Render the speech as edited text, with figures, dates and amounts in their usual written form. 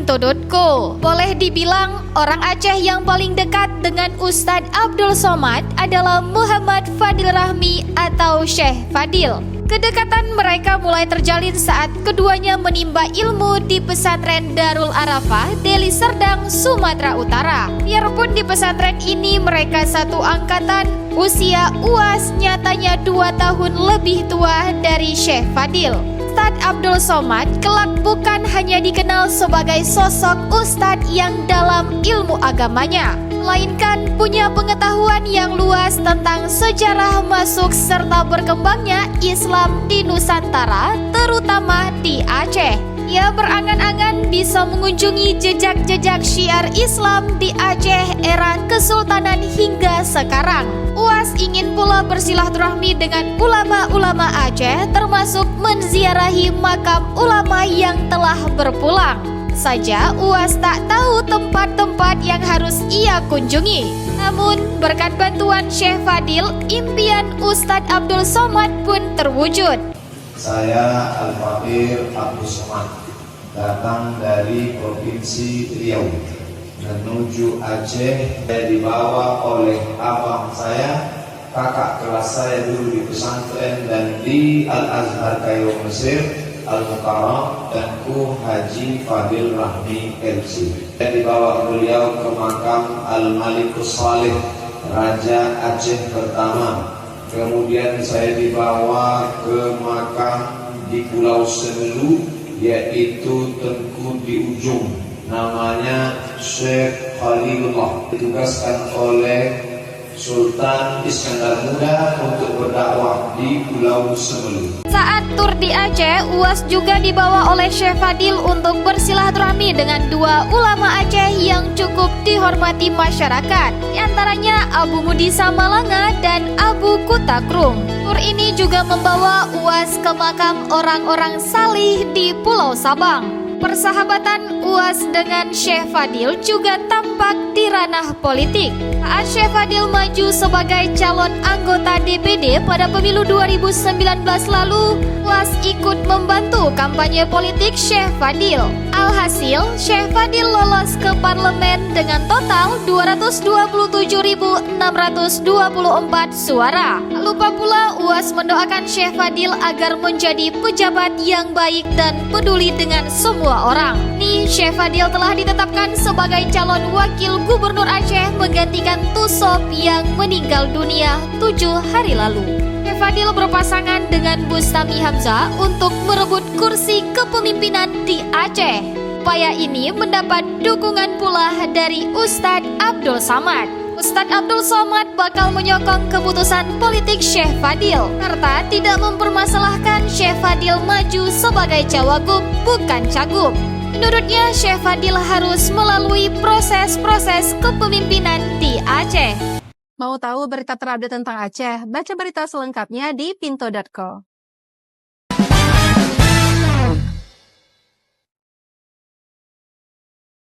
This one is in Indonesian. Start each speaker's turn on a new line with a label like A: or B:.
A: Pinto.co. Boleh dibilang orang Aceh yang paling dekat dengan Ustadz Abdul Somad adalah Muhammad Fadil Rahmi atau Syekh Fadil. Kedekatan mereka mulai terjalin saat keduanya menimba ilmu di pesantren Darul Arafah, Deli Serdang, Sumatera Utara. Biarpun di pesantren ini mereka satu angkatan, usia UAS nyatanya 2 tahun lebih tua dari Syekh Fadil. Ustadz Abdul Somad kelak bukan hanya dikenal sebagai sosok ustadz yang dalam ilmu agamanya, melainkan punya pengetahuan yang luas tentang sejarah masuk serta berkembangnya Islam di Nusantara, terutama di Aceh. Ia berangan-angan bisa mengunjungi jejak-jejak syiar Islam di Aceh era Kesultanan hingga sekarang. UAS ingin pula bersilaturahmi dengan ulama-ulama Aceh, termasuk menziarahi makam ulama yang telah berpulang. Saja UAS tak tahu tempat-tempat yang harus ia kunjungi. Namun berkat bantuan Syekh Fadil, impian Ustadz Abdul Somad pun terwujud.
B: Saya Al-Fakir Abdul Somad, datang dari Provinsi Riau menuju Aceh. Saya dibawa oleh abang saya, kakak kelas saya dulu di pesantren dan di Al-Azhar Kairo Mesir, Al-Mukarram, dan Ku Haji Fadil Rahmi LC. Saya dibawa beliau ke makam Al-Malikus Saleh, Raja Aceh pertama. Kemudian saya dibawa ke makam di Pulau Senelu, yaitu Tengku di ujung, namanya Syekh Khalilullah, ditugaskan oleh Sultan Iskandar Muda untuk berdakwah di Pulau Senelu.
A: Saat tur di Aceh, UAS juga dibawa oleh Syekh Fadil untuk bersilaturahmi dengan 2 ulama Aceh yang cukup dihormati masyarakat, di antaranya Abu Mudi Samalanga dan Abu Kutakrum. Tur ini juga membawa UAS ke makam orang-orang salih di Pulau Sabang. Persahabatan UAS dengan Syekh Fadil juga tampak di ranah politik. Saat Syekh Fadil maju sebagai calon anggota DPD pada pemilu 2019 lalu, UAS ikut membantu kampanye politik Syekh Fadil. Alhasil, Syekh Fadil lolos ke parlemen dengan total 227.624 suara. Tak lupa pula UAS mendoakan Syekh Fadil agar menjadi pejabat yang baik dan peduli dengan semua orang. Nih, Syekh Fadil telah ditetapkan sebagai calon wakil gubernur Aceh menggantikan Tusop yang meninggal dunia 7 hari lalu. Syekh Fadil berpasangan dengan Bustami Hamzah untuk merebut kursi kepemimpinan di Aceh. Upaya ini mendapat dukungan pula dari Ustadz Abdul Somad. Ustadz Abdul Somad bakal menyokong keputusan politik Syekh Fadil, serta tidak mempermasalahkan Syekh Fadil maju sebagai cawagup bukan cagup. Menurutnya, Syekh Fadil harus melalui proses-proses kepemimpinan di Aceh.
C: Mau tahu berita terupdate tentang Aceh? Baca berita selengkapnya di Pinto.co.